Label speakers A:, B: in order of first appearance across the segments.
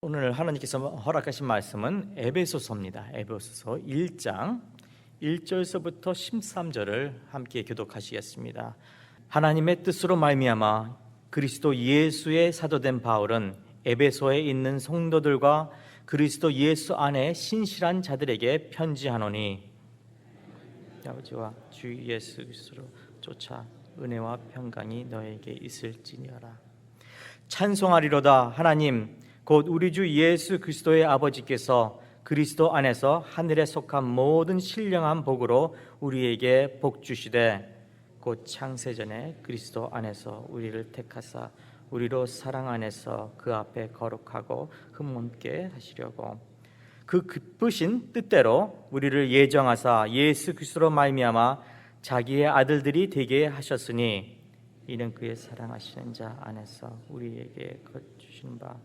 A: 오늘 하나님께서 허락하신 말씀은 에베소서입니다. 에베소서 1장 1절서부터 13절을 함께 교독하시겠습니다. 하나님의 뜻으로 말미암아 그리스도 예수의 사도된 바울은 에베소에 있는 성도들과 그리스도 예수 안에 신실한 자들에게 편지하노니 아버지와 주 예수 그리스도로 쫓아 은혜와 평강이 너에게 있을지니어라. 찬송하리로다. 하나님 곧 우리 주 예수 그리스도의 아버지께서 그리스도 안에서 하늘에 속한 모든 신령한 복으로 우리에게 복 주시되 곧 창세전에 그리스도 안에서 우리를 택하사 우리로 사랑 안에서 그 앞에 거룩하고 흠없게 하시려고 그 기쁘신 뜻대로 우리를 예정하사 예수 그리스도로 말미암아 자기의 아들들이 되게 하셨으니 이는 그의 사랑하시는 자 안에서 우리에게 주신 바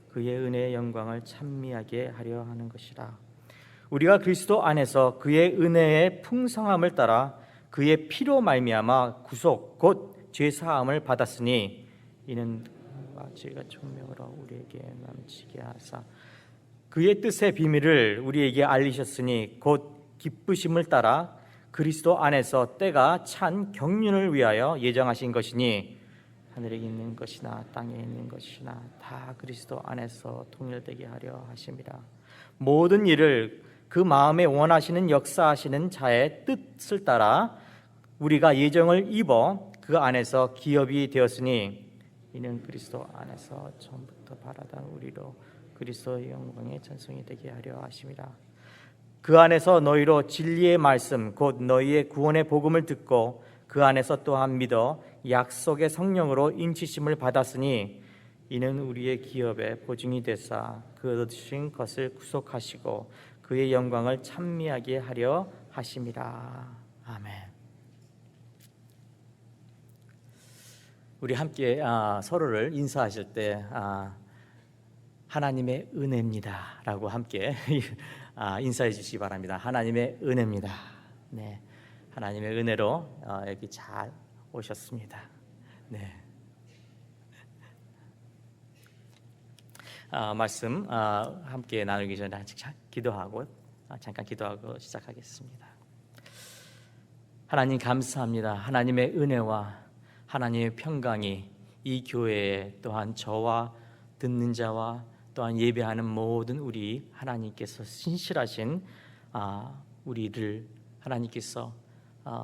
A: 그의 은혜의 영광을 찬미하게 하려 하는 것이라. 우리가 그리스도 안에서 그의 은혜의 풍성함을 따라 그의 피로 말미암아 구속 곧 죄 사함을 받았으니 이는 죄가 총명으로 우리에게 넘치게 하사 그의 뜻의 비밀을 우리에게 알리셨으니 곧 기쁘심을 따라 그리스도 안에서 때가 찬 경륜을 위하여 예정하신 것이니 하늘에 있는 것이나 땅에 있는 것이나 다 그리스도 안에서 통일되게 하려 하심이라. 모든 일을 그 마음에 원하시는 역사하시는 자의 뜻을 따라 우리가 예정을 입어 그 안에서 기업이 되었으니 이는 그리스도 안에서 처음부터 바라던 우리로 그리스도의 영광의 찬송이 되게 하려 하심이라. 그 안에서 너희로 진리의 말씀 곧 너희의 구원의 복음을 듣고 그 안에서 또한 믿어 약속의 성령으로 인치심을 받았으니 이는 우리의 기업의 보증이 되사 그 얻으신 것을 구속하시고 그의 영광을 찬미하게 하려 하심이라. 아멘. 우리 함께 서로를 인사하실 때 하나님의 은혜입니다 라고 함께 인사해 주시기 바랍니다. 하나님의 은혜입니다. 네, 하나님의 은혜로 여기 잘 오셨습니다. 네. 말씀 함께 나누기 전에 잠깐 기도하고 시작하겠습니다. 하나님 감사합니다. 하나님의 은혜와 하나님의 평강이 이 교회에 또한 저와 듣는 자와 또한 예배하는 모든 우리 하나님께서 신실하신 우리를 하나님께서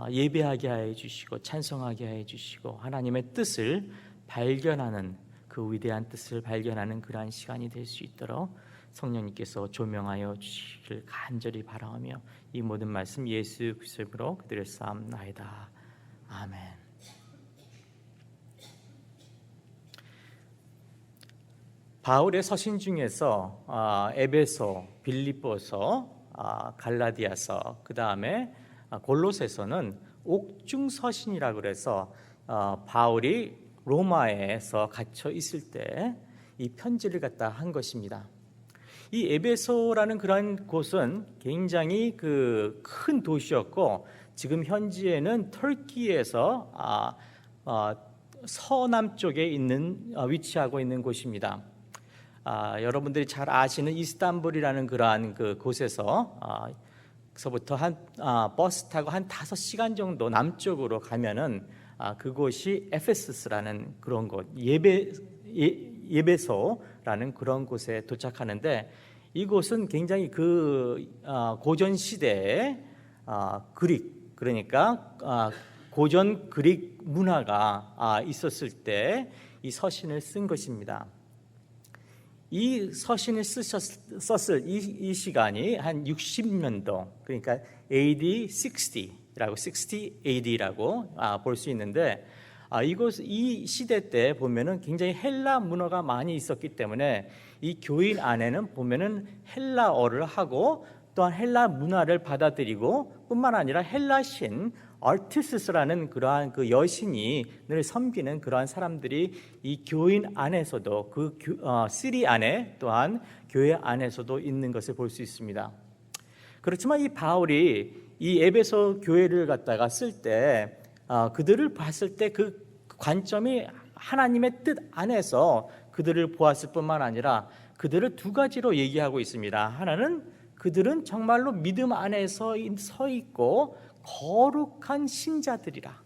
A: 예배하게 하여 주시고 찬송하게 하여 주시고 하나님의 뜻을 발견하는 그 위대한 뜻을 발견하는 그러한 시간이 될 수 있도록 성령님께서 조명하여 주시기를 간절히 바라오며 이 모든 말씀 예수 그리스도로 그들을 쌓옵나이다. 아멘. 바울의 서신 중에서 에베소, 빌립보서, 갈라디아서, 그 다음에 골로새서는 옥중 서신이라고 그래서 바울이 로마에서 갇혀 있을 때 이 편지를 갖다 한 것입니다. 이 에베소라는 그런 곳은 굉장히 그 큰 도시였고 지금 현지에는 터키에서 서남쪽에 위치하고 있는 곳입니다. 여러분들이 잘 아시는 이스탄불이라는 그러한 그 곳에서 서부터 버스 타고 한 5시간 정도 남쪽으로 가면은 그곳이 에페소스라는 그런 곳, 예배소라는 그런 곳에 도착하는데 이곳은 굉장히 그 고전 시대에 그릭, 그러니까 고전 그릭 문화가 있었을 때 이 서신을 쓴 것입니다. 이 서신을 썼을 이 시간이 한 60년도, 그러니까 AD 60라고 60 AD라고 볼 수 있는데 이 시대 때 보면은 굉장히 헬라 문화가 많이 있었기 때문에 이 교인 안에는 보면은 헬라어를 하고 또한 헬라 문화를 받아들이고 뿐만 아니라 헬라신 아르티스라는 그러한 그 여신이 늘 섬기는 그러한 사람들이 이 교인 안에서도 그 시리 안에 또한 교회 안에서도 있는 것을 볼 수 있습니다. 그렇지만 이 바울이 이 에베소 교회를 갖다가 쓸 때 그들을 봤을 때 그 관점이 하나님의 뜻 안에서 그들을 보았을 뿐만 아니라 그들을 두 가지로 얘기하고 있습니다. 하나는 그들은 정말로 믿음 안에서 서 있고 거룩한 신자들이라.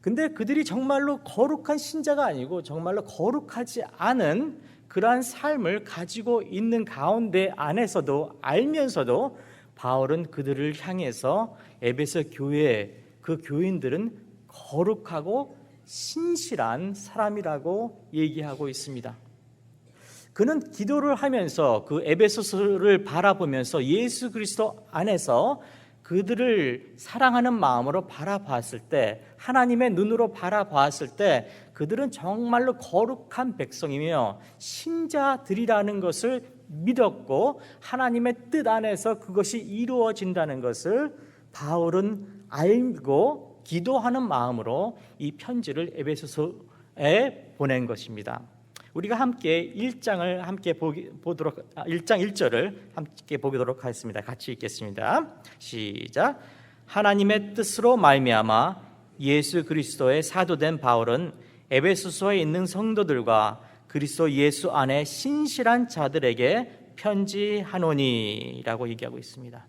A: 근데 그들이 정말로 거룩한 신자가 아니고 정말로 거룩하지 않은 그러한 삶을 가지고 있는 가운데 안에서도 알면서도 바울은 그들을 향해서 에베소 교회 그 교인들은 거룩하고 신실한 사람이라고 얘기하고 있습니다. 그는 기도를 하면서 그 에베소서를 바라보면서 예수 그리스도 안에서 그들을 사랑하는 마음으로 바라봤을 때, 하나님의 눈으로 바라봤을 때 그들은 정말로 거룩한 백성이며 신자들이라는 것을 믿었고 하나님의 뜻 안에서 그것이 이루어진다는 것을 바울은 알고 기도하는 마음으로 이 편지를 에베소서에 보낸 것입니다. 우리가 함께 1장 1절을 함께 보도록 하겠습니다. 같이 읽겠습니다. 시작. 하나님의 뜻으로 말미암아 예수 그리스도의 사도된 바울은 에베소서에 있는 성도들과 그리스도 예수 안에 신실한 자들에게 편지하노니라고 얘기하고 있습니다.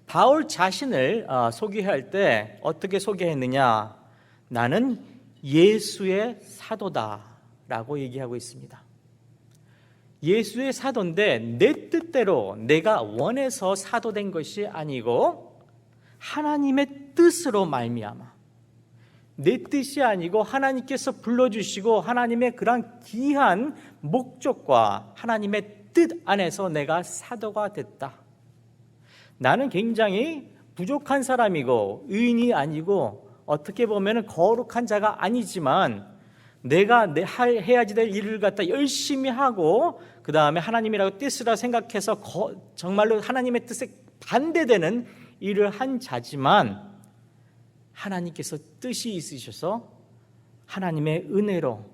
A: 바울 자신을 소개할 때 어떻게 소개했느냐? 나는 예수의 사도다라고 얘기하고 있습니다. 예수의 사도인데 내 뜻대로 내가 원해서 사도된 것이 아니고 하나님의 뜻으로 말미암아, 내 뜻이 아니고 하나님께서 불러주시고 하나님의 그런 귀한 목적과 하나님의 뜻 안에서 내가 사도가 됐다. 나는 굉장히 부족한 사람이고 의인이 아니고 어떻게 보면 거룩한 자가 아니지만 내가 해야지 될 일을 갖다 열심히 하고 그 다음에 하나님이라고 뜻이라 생각해서 정말로 하나님의 뜻에 반대되는 일을 한 자지만 하나님께서 뜻이 있으셔서 하나님의 은혜로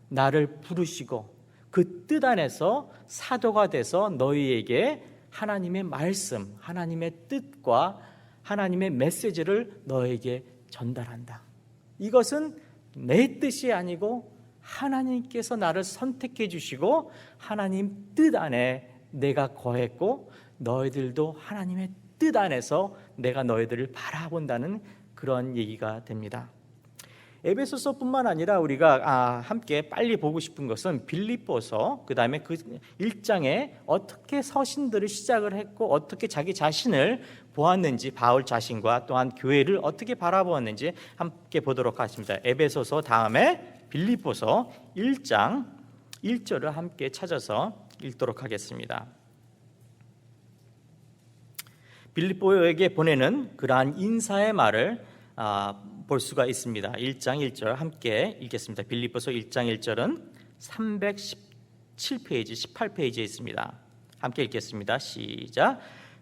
A: 나를 부르시고 그 뜻 안에서 사도가 돼서 너희에게 하나님의 말씀, 하나님의 뜻과 하나님의 메시지를 너에게 전달한다. 이것은 내 뜻이 아니고 하나님께서 나를 선택해 주시고 하나님 뜻 안에 내가 거했고 너희들도 하나님의 뜻 안에서 내가 너희들을 바라본다는 그런 얘기가 됩니다. 에베소서뿐만 아니라 우리가 함께 빨리 보고 싶은 것은 빌립보서, 그 다음에 그 1장에 어떻게 서신들을 시작을 했고 어떻게 자기 자신을 보았는지, 바울 자신과 또한 교회를 어떻게 바라보았는지 함께 보도록 하겠습니다. 에베소서 다음에 빌립보서 1장 1절을 함께 찾아서 읽도록 하겠습니다. 빌립보에게 보내는 그러한 인사의 말을 볼 수가 있습니다. 1장 1절 함께 읽겠습니다. 빌립보서 1장 1절은 317페이지 18페이지에 있습니다. 함께 읽겠습니다. 시작.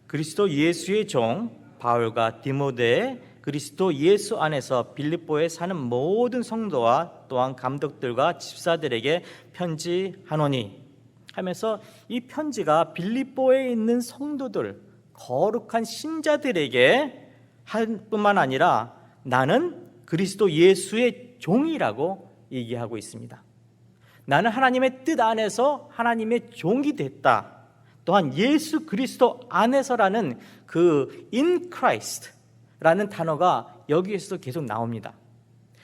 A: 그리스도 예수의 종 바울과 디모데 그리스도 예수 안에서 빌립보에 사는 모든 성도와 또한 감독들과 집사들에게 편지하노니 하면서 이 편지가 빌립보에 있는 성도들, 거룩한 신자들에게 할 뿐만 아니라 나는 그리스도 예수의 종이라고 얘기하고 있습니다. 나는 하나님의 뜻 안에서 하나님의 종이 됐다. 또한 예수 그리스도 안에서라는 그 in Christ라는 단어가 여기에서도 계속 나옵니다.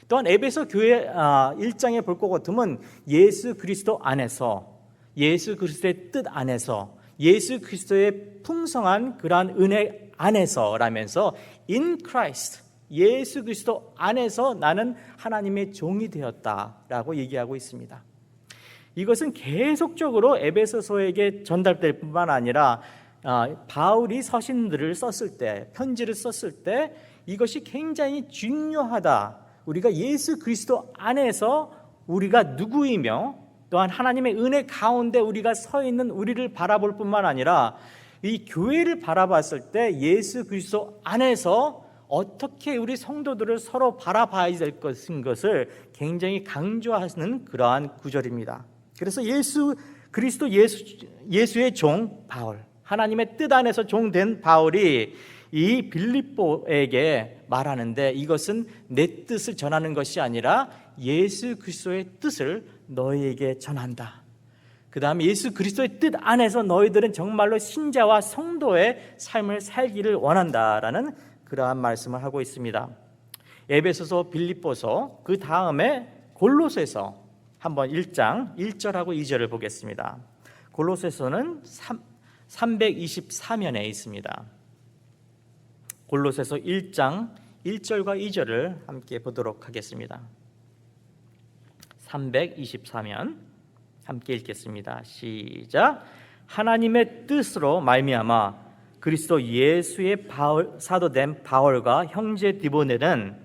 A: 또한 에베소 교회 1장에 볼 것 같으면 예수 그리스도 안에서, 예수 그리스도의 뜻 안에서, 예수 그리스도의 풍성한 그러한 은혜 안에서라면서 in Christ, 예수 그리스도 안에서 나는 하나님의 종이 되었다라고 얘기하고 있습니다. 이것은 계속적으로 에베소서에게 전달될 뿐만 아니라 바울이 서신들을 썼을 때, 편지를 썼을 때 이것이 굉장히 중요하다. 우리가 예수 그리스도 안에서 우리가 누구이며 또한 하나님의 은혜 가운데 우리가 서 있는 우리를 바라볼 뿐만 아니라 이 교회를 바라봤을 때 예수 그리스도 안에서 어떻게 우리 성도들을 서로 바라봐야 될 것을 굉장히 강조하는 그러한 구절입니다. 그래서 예수 그리스도 예수의 종 바울, 하나님의 뜻 안에서 종된 바울이 이 빌립보에게 말하는데 이것은 내 뜻을 전하는 것이 아니라 예수 그리스도의 뜻을 너희에게 전한다. 그 다음에 예수 그리스도의 뜻 안에서 너희들은 정말로 신자와 성도의 삶을 살기를 원한다라는 그러한 말씀을 하고 있습니다. 에베소서, 빌립보서, 그 다음에 골로새서 한번 1장 1절하고 2절을 보겠습니다. 골로새서는 324면에 있습니다. 골로새서 1장 1절과 2절을 함께 보도록 하겠습니다. 324면 함께 읽겠습니다. 시작. 하나님의 뜻으로 말미암아 그리스도 예수의 사도된 바울과 형제 디모데는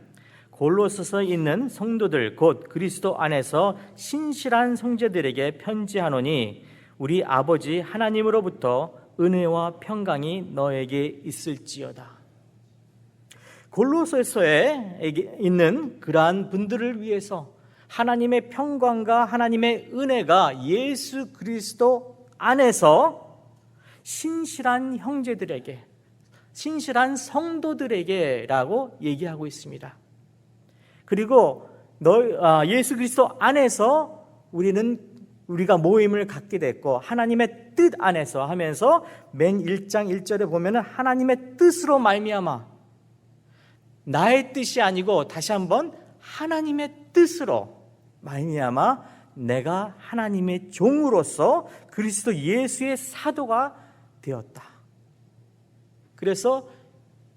A: 골로새서에 있는 성도들 곧 그리스도 안에서 신실한 형제들에게 편지하노니 우리 아버지 하나님으로부터 은혜와 평강이 너에게 있을지어다. 골로새서에 있는 그러한 분들을 위해서 하나님의 평강과 하나님의 은혜가 예수 그리스도 안에서 신실한 형제들에게, 신실한 성도들에게라고 얘기하고 있습니다. 그리고 예수 그리스도 안에서 우리가 모임을 갖게 됐고 하나님의 뜻 안에서 하면서 맨 1장 1절에 보면은 하나님의 뜻으로 말미암아, 나의 뜻이 아니고 다시 한번 하나님의 뜻으로 말미암아 내가 하나님의 종으로서 그리스도 예수의 사도가 되었다. 그래서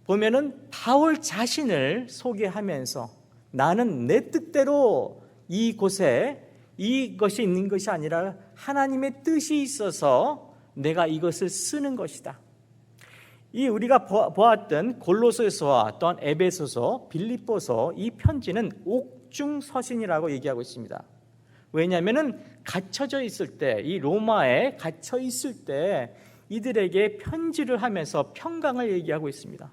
A: 보면은 바울 자신을 소개하면서 나는 내 뜻대로 이곳에 이것이 있는 것이 아니라 하나님의 뜻이 있어서 내가 이것을 쓰는 것이다. 이 우리가 보았던 골로새서와 또한 에베소서, 빌립보서 이 편지는 옥중서신이라고 얘기하고 있습니다. 왜냐하면은 갇혀져 있을 때, 이 로마에 갇혀 있을 때 이들에게 편지를 하면서 평강을 얘기하고 있습니다.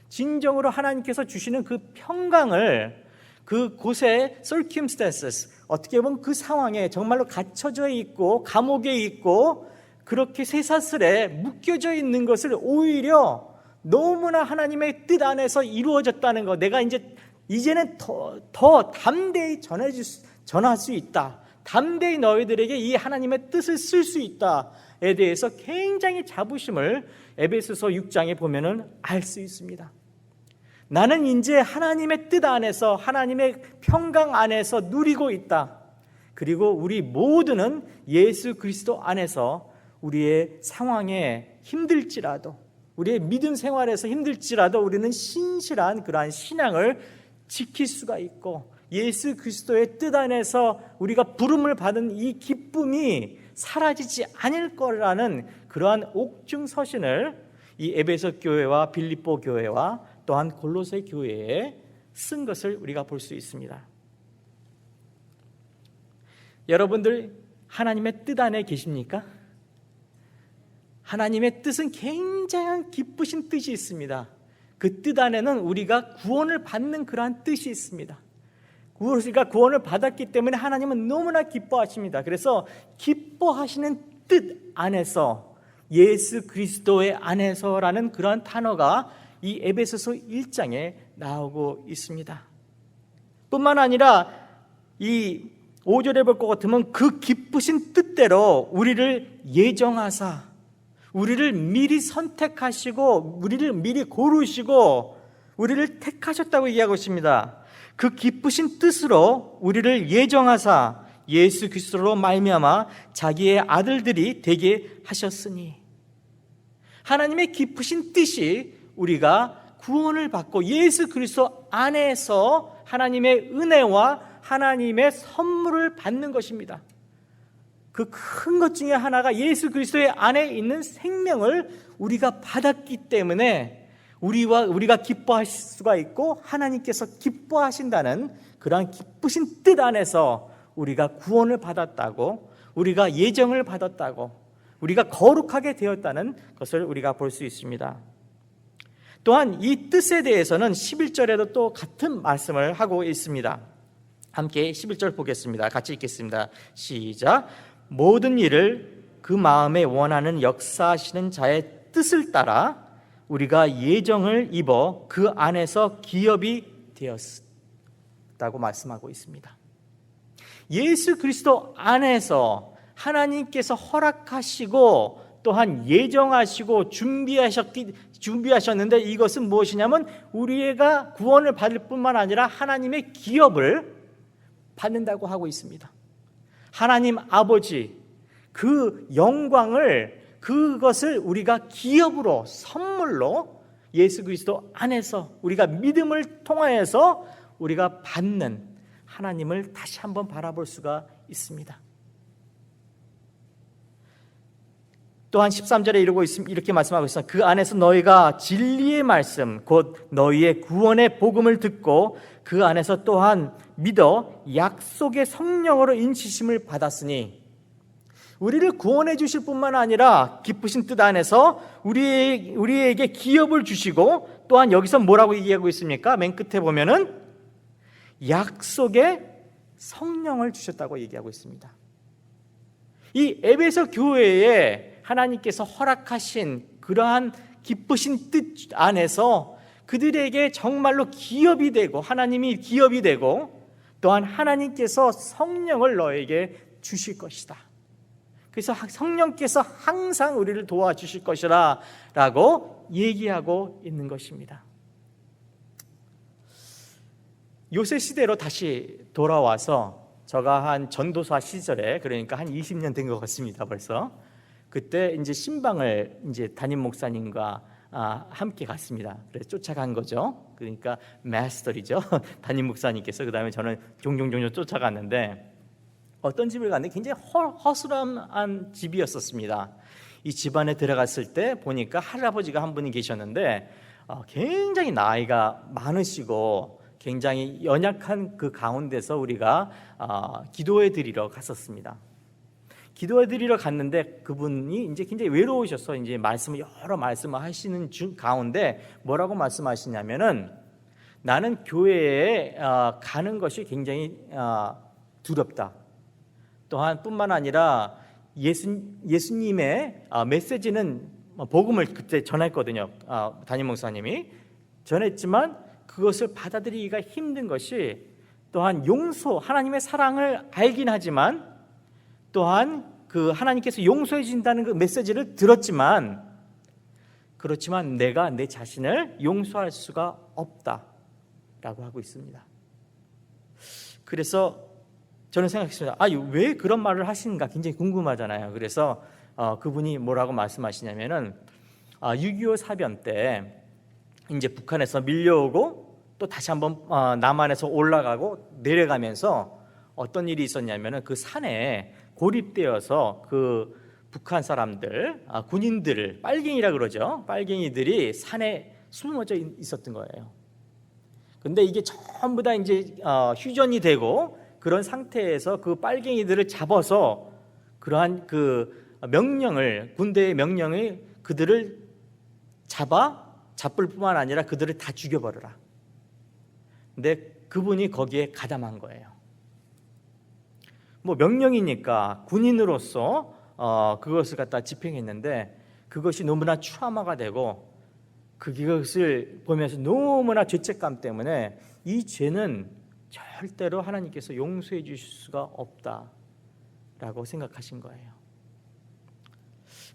A: 진정으로 하나님께서 주시는 그 평강을 그 곳의 circumstances, 어떻게 보면 그 상황에 정말로 갇혀져 있고 감옥에 있고 그렇게 쇠사슬에 묶여져 있는 것을 오히려 너무나 하나님의 뜻 안에서 이루어졌다는 것, 내가 이제는 더 담대히 전할 수 있다, 담대히 너희들에게 이 하나님의 뜻을 쓸 수 있다에 대해서 굉장히 자부심을 에베소서 6장에 보면은 알 수 있습니다. 나는 이제 하나님의 뜻 안에서 하나님의 평강 안에서 누리고 있다. 그리고 우리 모두는 예수 그리스도 안에서 우리의 상황에 힘들지라도, 우리의 믿음 생활에서 힘들지라도 우리는 신실한 그러한 신앙을 지킬 수가 있고 예수 그리스도의 뜻 안에서 우리가 부름을 받은 이 기쁨이 사라지지 않을 거라는 그러한 옥중서신을 이 에베소 교회와 빌립보 교회와 또한 골로새 교회에 쓴 것을 우리가 볼 수 있습니다. 여러분들 하나님의 뜻 안에 계십니까? 하나님의 뜻은 굉장한 기쁘신 뜻이 있습니다. 그 뜻 안에는 우리가 구원을 받는 그러한 뜻이 있습니다. 우리가 구원을 받았기 때문에 하나님은 너무나 기뻐하십니다. 그래서 기뻐하시는 뜻 안에서, 예수 그리스도의 안에서라는 그러한 단어가 이 에베소서 1장에 나오고 있습니다. 뿐만 아니라 이 5절에 볼 것 같으면 그 기쁘신 뜻대로 우리를 예정하사, 우리를 미리 선택하시고 우리를 미리 고르시고 우리를 택하셨다고 얘기하고 있습니다. 그 기쁘신 뜻으로 우리를 예정하사 예수 그리스도로 말미암아 자기의 아들들이 되게 하셨으니, 하나님의 기쁘신 뜻이 우리가 구원을 받고 예수 그리스도 안에서 하나님의 은혜와 하나님의 선물을 받는 것입니다. 그 큰 것 중에 하나가 예수 그리스도의 안에 있는 생명을 우리가 받았기 때문에 우리가 기뻐할 수가 있고 하나님께서 기뻐하신다는 그러한 기쁘신 뜻 안에서 우리가 구원을 받았다고, 우리가 예정을 받았다고, 우리가 거룩하게 되었다는 것을 우리가 볼 수 있습니다. 또한 이 뜻에 대해서는 11절에도 또 같은 말씀을 하고 있습니다. 함께 11절 보겠습니다. 같이 읽겠습니다. 시작. 모든 일을 그 마음에 원하는 역사하시는 자의 뜻을 따라 우리가 예정을 입어 그 안에서 기업이 되었다고 말씀하고 있습니다. 예수 그리스도 안에서 하나님께서 허락하시고 또한 예정하시고 준비하셨는데, 이것은 무엇이냐면 우리가 구원을 받을 뿐만 아니라 하나님의 기업을 받는다고 하고 있습니다. 하나님 아버지 그 영광을, 그것을 우리가 기업으로, 선물로 예수 그리스도 안에서 우리가 믿음을 통하여서 우리가 받는 하나님을 다시 한번 바라볼 수가 있습니다. 또한 13절에 이렇게 말씀하고 있습니다. 그 안에서 너희가 진리의 말씀 곧 너희의 구원의 복음을 듣고 그 안에서 또한 믿어 약속의 성령으로 인치심을 받았으니, 우리를 구원해 주실 뿐만 아니라 기쁘신 뜻 안에서 우리에게 기업을 주시고, 또한 여기서 뭐라고 얘기하고 있습니까? 맨 끝에 보면은 약속의 성령을 주셨다고 얘기하고 있습니다. 이 에베소 교회에 하나님께서 허락하신 그러한 기쁘신 뜻 안에서 그들에게 정말로 기업이 되고, 하나님이 기업이 되고, 또한 하나님께서 성령을 너에게 주실 것이다. 그래서 성령께서 항상 우리를 도와주실 것이라 라고 얘기하고 있는 것입니다. 요새 시대로 다시 돌아와서, 제가 한 전도사 시절에, 그러니까 한 20년 된 것 같습니다 벌써. 그때 이제 신방을 이제 담임 목사님과 함께 갔습니다. 그래서 쫓아간 거죠. 그러니까 마스터이죠. 담임 목사님께서. 그 다음에 저는 종종 쫓아갔는데, 어떤 집을 갔는데 굉장히 허술한 집이었었습니다. 이 집 안에 들어갔을 때 보니까 할아버지가 한 분이 계셨는데, 굉장히 나이가 많으시고 굉장히 연약한 그 가운데서 우리가 기도해 드리러 갔었습니다. 기도해 드리러 갔는데 그분이 이제 굉장히 외로우셔서 이제 여러 말씀을 하시는 가운데 뭐라고 말씀하시냐면은, 나는 교회에 가는 것이 굉장히 두렵다. 또한 뿐만 아니라 예수님의 메시지는, 복음을 그때 전했거든요. 담임 목사님이 전했지만 그것을 받아들이기가 힘든 것이, 또한 용서, 하나님의 사랑을 알긴 하지만, 또한 그 하나님께서 용서해 주신다는 그 메시지를 들었지만, 그렇지만 내가 내 자신을 용서할 수가 없다라고 하고 있습니다. 그래서 저는 생각했습니다. 왜 그런 말을 하시는가 굉장히 궁금하잖아요. 그래서 그분이 뭐라고 말씀하시냐면은, 6.25 사변 때 이제 북한에서 밀려오고 또 다시 한번 남한에서 올라가고 내려가면서 어떤 일이 있었냐면은, 그 산에 고립되어서 그 북한 사람들, 군인들을, 빨갱이라 그러죠. 빨갱이들이 산에 숨어져 있었던 거예요. 근데 이게 전부 다 이제 휴전이 되고 그런 상태에서 그 빨갱이들을 잡아서, 그러한 그 명령을, 군대의 명령이 그들을 잡을 뿐만 아니라 그들을 다 죽여버려라. 근데 그분이 거기에 가담한 거예요. 뭐 명령이니까 군인으로서 그것을 갖다 집행했는데, 그것이 너무나 트라우마가 되고, 그것을 보면서 너무나 죄책감 때문에 이 죄는 절대로 하나님께서 용서해 주실 수가 없다라고 생각하신 거예요.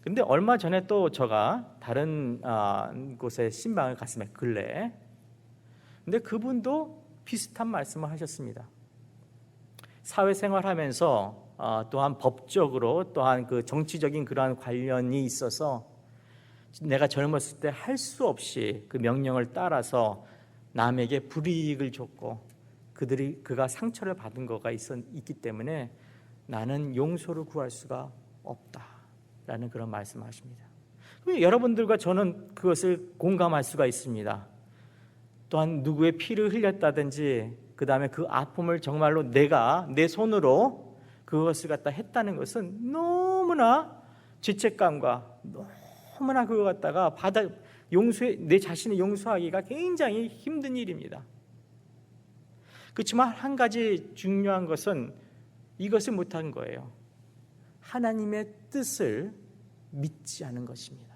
A: 근데 얼마 전에 또 제가 다른 곳에 신방을 갔습니다. 근래에. 근데 그분도 비슷한 말씀을 하셨습니다. 사회생활하면서 또한 법적으로, 또한 그 정치적인 그러한 관련이 있어서 내가 젊었을 때 할 수 없이 그 명령을 따라서 남에게 불이익을 줬고 그가 상처를 받은 거가 있기 때문에 나는 용서를 구할 수가 없다라는 그런 말씀을 하십니다. 여러분들과 저는 그것을 공감할 수가 있습니다. 또한 누구의 피를 흘렸다든지, 그 다음에 그 아픔을 정말로 내가 내 손으로 그것을 갖다 했다는 것은 너무나 죄책감과 너무나 그거 갖다가 내 자신을 용서하기가 굉장히 힘든 일입니다. 그렇지만 한 가지 중요한 것은 이것을 못한 거예요. 하나님의 뜻을 믿지 않은 것입니다.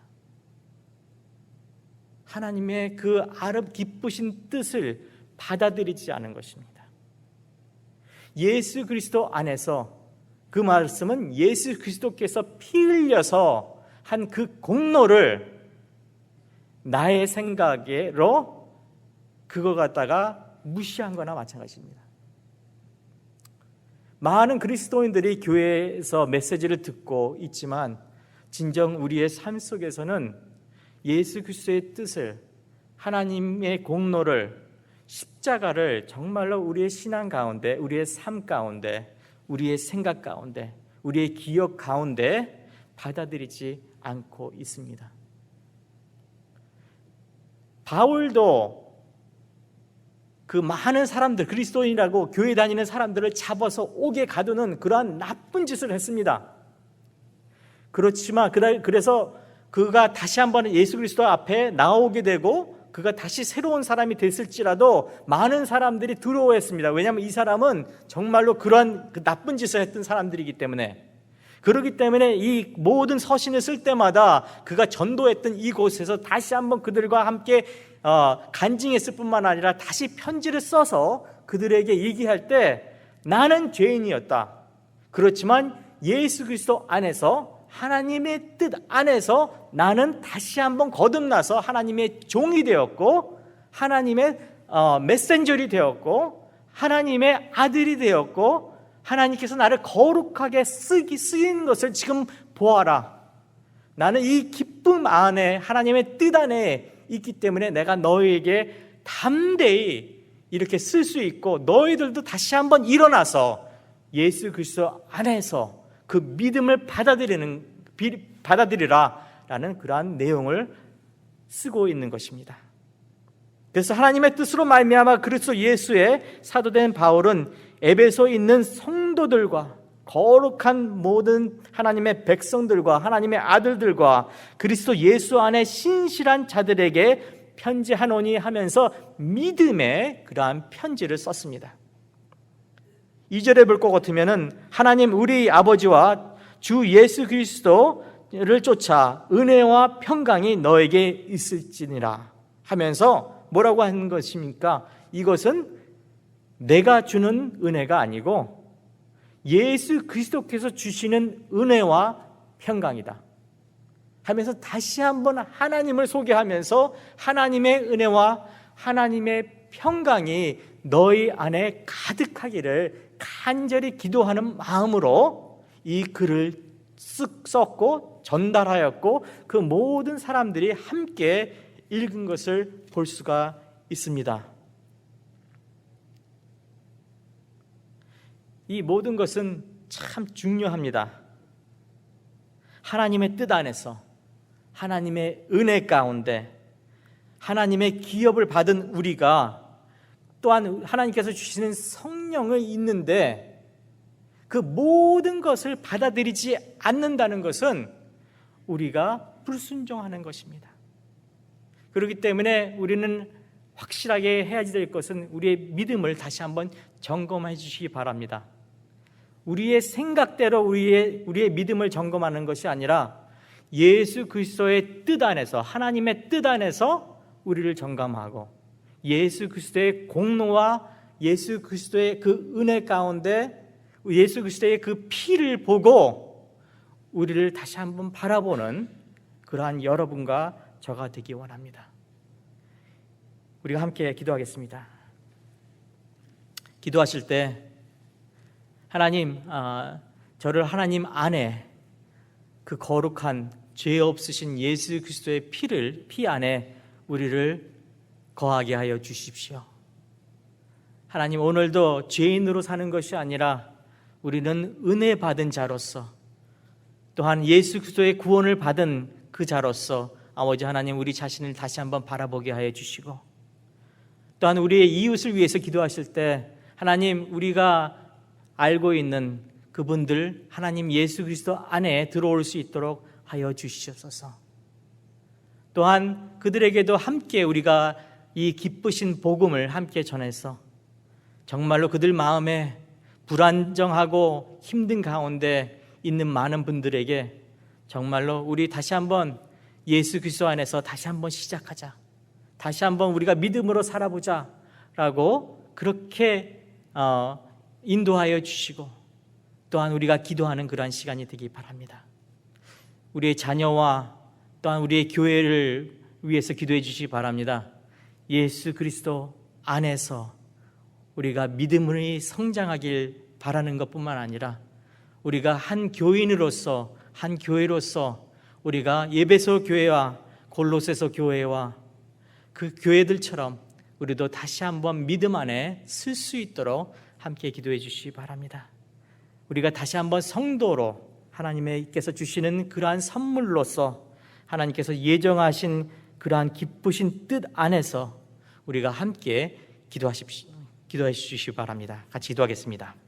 A: 하나님의 그 기쁘신 뜻을 받아들이지 않은 것입니다. 예수 그리스도 안에서, 그 말씀은 예수 그리스도께서 피 흘려서 한 그 공로를 나의 생각으로 그거 갖다가 무시한 거나 마찬가지입니다. 많은 그리스도인들이 교회에서 메시지를 듣고 있지만 진정 우리의 삶 속에서는 예수 그리스도의 뜻을, 하나님의 공로를, 십자가를 정말로 우리의 신앙 가운데, 우리의 삶 가운데, 우리의 생각 가운데, 우리의 기억 가운데 받아들이지 않고 있습니다. 바울도 그 많은 사람들, 그리스도인이라고 교회 다니는 사람들을 잡아서 옥에 가두는 그러한 나쁜 짓을 했습니다. 그렇지만 그래서 그가 다시 한번 예수 그리스도 앞에 나오게 되고 그가 다시 새로운 사람이 됐을지라도 많은 사람들이 두려워했습니다. 왜냐하면 이 사람은 정말로 그러한 그 나쁜 짓을 했던 사람들이기 때문에, 그렇기 때문에 이 모든 서신을 쓸 때마다 그가 전도했던 이곳에서 다시 한번 그들과 함께 간증했을 뿐만 아니라 다시 편지를 써서 그들에게 얘기할 때 나는 죄인이었다. 그렇지만 예수 그리스도 안에서, 하나님의 뜻 안에서 나는 다시 한번 거듭나서 하나님의 종이 되었고, 하나님의 메신저리 되었고, 하나님의 아들이 되었고, 하나님께서 나를 거룩하게 쓰인 것을 지금 보아라. 나는 이 기쁨 안에, 하나님의 뜻 안에 있기 때문에 내가 너희에게 담대히 이렇게 쓸 수 있고, 너희들도 다시 한번 일어나서 예수 그리스도 안에서 그 믿음을 받아들이라라는 그러한 내용을 쓰고 있는 것입니다. 그래서 하나님의 뜻으로 말미암아 그리스도 예수의 사도된 바울은 에베소에 있는 성도들과 거룩한 모든 하나님의 백성들과 하나님의 아들들과 그리스도 예수 안에 신실한 자들에게 편지하노니 하면서 믿음의 그러한 편지를 썼습니다. 2절에 볼 것 같으면은 하나님 우리 아버지와 주 예수 그리스도를 쫓아 은혜와 평강이 너에게 있을지니라 하면서 뭐라고 하는 것입니까? 이것은 내가 주는 은혜가 아니고 예수 그리스도께서 주시는 은혜와 평강이다 하면서 다시 한번 하나님을 소개하면서 하나님의 은혜와 하나님의 평강이 너희 안에 가득하기를 간절히 기도하는 마음으로 이 글을 쓱 썼고 전달하였고 그 모든 사람들이 함께 읽은 것을 볼 수가 있습니다. 이 모든 것은 참 중요합니다. 하나님의 뜻 안에서, 하나님의 은혜 가운데, 하나님의 기업을 받은 우리가 또한 하나님께서 주시는 성령이 있는데 그 모든 것을 받아들이지 않는다는 것은 우리가 불순종하는 것입니다. 그렇기 때문에 우리는 확실하게 해야지 될 것은 우리의 믿음을 다시 한번 점검해 주시기 바랍니다. 우리의 생각대로 우리의 믿음을 점검하는 것이 아니라 예수 그리스도의 뜻 안에서, 하나님의 뜻 안에서 우리를 점검하고 예수 그리스도의 공로와 예수 그리스도의 그 은혜 가운데 예수 그리스도의 그 피를 보고 우리를 다시 한번 바라보는 그러한 여러분과 저가 되기 원합니다. 우리가 함께 기도하겠습니다. 기도하실 때 하나님, 저를 하나님 안에 그 거룩한 죄 없으신 예수 그리스도의 피 안에 우리를 거하게 하여 주십시오. 하나님, 오늘도 죄인으로 사는 것이 아니라 우리는 은혜 받은 자로서, 또한 예수 그리스도의 구원을 받은 그 자로서 아버지 하나님, 우리 자신을 다시 한번 바라보게 하여 주시고, 또한 우리의 이웃을 위해서 기도하실 때 하나님, 우리가 알고 있는 그분들 하나님 예수 그리스도 안에 들어올 수 있도록 하여 주시옵소서. 또한 그들에게도 함께 우리가 이 기쁘신 복음을 함께 전해서 정말로 그들 마음에 불안정하고 힘든 가운데 있는 많은 분들에게 정말로 우리 다시 한번 예수 그리스도 안에서 다시 한번 시작하자, 다시 한번 우리가 믿음으로 살아보자 라고 그렇게 인도하여 주시고 또한 우리가 기도하는 그러한 시간이 되기 바랍니다. 우리의 자녀와 또한 우리의 교회를 위해서 기도해 주시기 바랍니다. 예수 그리스도 안에서 우리가 믿음을 성장하길 바라는 것뿐만 아니라 우리가 한 교인으로서, 한 교회로서 우리가 에베소 교회와 골로새서 교회와 그 교회들처럼 우리도 다시 한번 믿음 안에 쓸 수 있도록 함께 기도해 주시기 바랍니다. 우리가 다시 한번 성도로 하나님께서 주시는 그러한 선물로서 하나님께서 예정하신 그러한 기쁘신 뜻 안에서 우리가 함께 기도해 주시기 바랍니다. 같이 기도하겠습니다.